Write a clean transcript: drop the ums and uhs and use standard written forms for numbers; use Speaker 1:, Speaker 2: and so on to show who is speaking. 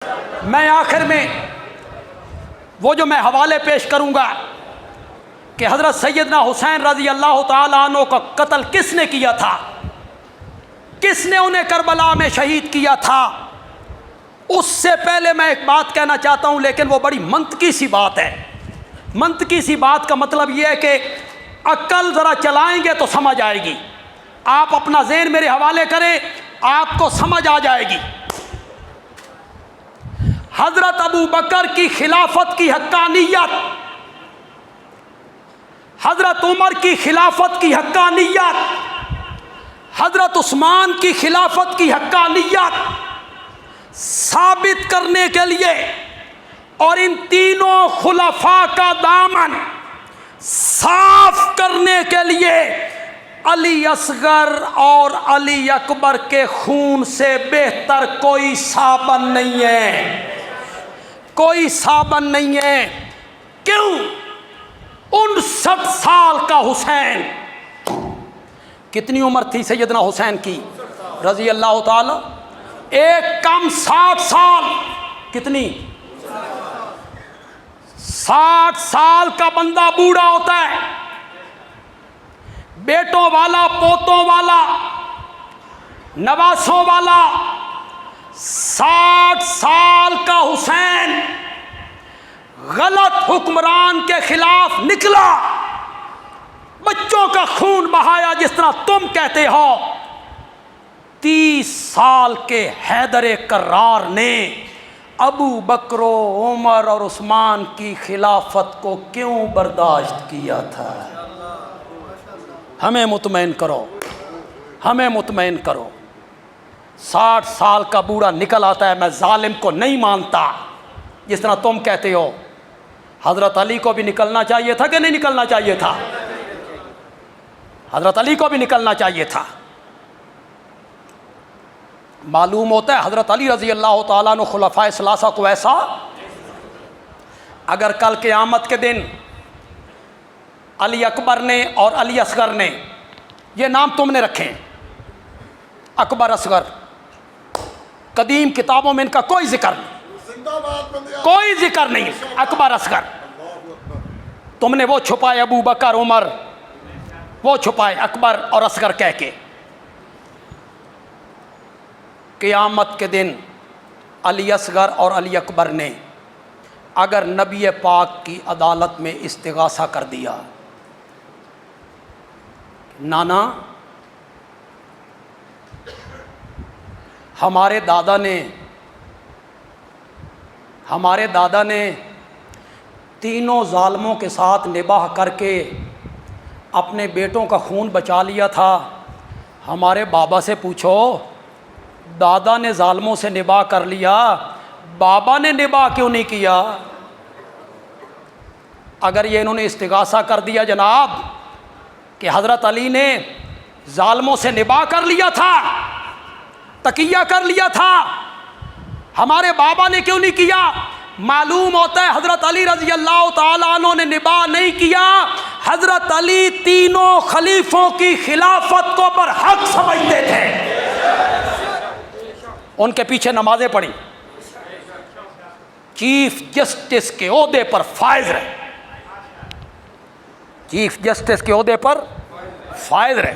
Speaker 1: میں آخر میں وہ جو میں حوالے پیش کروں گا کہ حضرت سیدنا حسین رضی اللہ تعالیٰ عنہ کا قتل کس نے کیا تھا، کس نے انہیں کربلا میں شہید کیا تھا، اس سے پہلے میں ایک بات کہنا چاہتا ہوں، لیکن وہ بڑی منطقی سی بات ہے۔ منطقی سی بات کا مطلب یہ ہے کہ عقل ذرا چلائیں گے تو سمجھ آئے گی۔ آپ اپنا ذہن میرے حوالے کریں، آپ کو سمجھ آ جائے گی۔ حضرت ابو بکر کی خلافت کی حقانیت، حضرت عمر کی خلافت کی حقانیت، حضرت عثمان کی خلافت کی حقانیت ثابت کرنے کے لیے اور ان تینوں خلفاء کا دامن صاف کرنے کے لیے علی اصغر اور علی اکبر کے خون سے بہتر کوئی صابن نہیں ہے، کوئی صابن نہیں ہے۔ کیوں؟ 59 سال کا حسین، کتنی عمر تھی سیدنا حسین کی رضی اللہ تعالی، ایک کم 60 سال، کتنی؟ 60 سال کا بندہ بوڑھا ہوتا ہے، بیٹوں والا، پوتوں والا، نواسوں والا۔ 60 سال کا حسین غلط حکمران کے خلاف نکلا، بچوں کا خون بہایا جس طرح تم کہتے ہو۔ 30 سال کے حیدر کرار نے ابو بکر و عمر اور عثمان کی خلافت کو کیوں برداشت کیا تھا؟ ہمیں مطمئن کرو، ہمیں مطمئن کرو۔ 60 سال کا بوڑھا نکل آتا ہے، میں ظالم کو نہیں مانتا جس طرح تم کہتے ہو۔ حضرت علی کو بھی نکلنا چاہیے تھا کہ نہیں نکلنا چاہیے تھا؟ حضرت علی کو بھی نکلنا چاہیے تھا۔ معلوم ہوتا ہے حضرت علی رضی اللہ تعالیٰ عنہ خلفائے ثلاثہ کو ایسا، اگر کل قیامت کے دن علی اکبر نے اور علی اصغر نے، یہ نام تم نے رکھے، اکبر اصغر، قدیم کتابوں میں ان کا کوئی ذکر نہیں، کوئی ذکر نہیں، اکبر اصغر، تم نے وہ چھپائے ابو بکر عمر، وہ چھپائے اکبر اور اصغر کہہ کے۔ قیامت کے دن علی اصغر اور علی اکبر نے اگر نبی پاک کی عدالت میں استغاثہ کر دیا، نانا ہمارے دادا نے تینوں ظالموں کے ساتھ نباہ کر کے اپنے بیٹوں کا خون بچا لیا تھا، ہمارے بابا سے پوچھو دادا نے ظالموں سے نباہ کر لیا، بابا نے نباہ کیوں نہیں کیا؟ اگر یہ انہوں نے استغاثہ کر دیا جناب کہ حضرت علی نے ظالموں سے نباہ کر لیا تھا، تقیہ کر لیا تھا، ہمارے بابا نے کیوں نہیں کیا؟ معلوم ہوتا ہے حضرت علی رضی اللہ تعالیٰ عنہ نے نباہ نہیں کیا، حضرت علی تینوں خلیفوں کی خلافت کو برحق سمجھتے تھے، ان کے پیچھے نمازیں پڑھی، چیف جسٹس کے عہدے پر فائز رہے، چیف جسٹس کے عہدے پر فائز رہے۔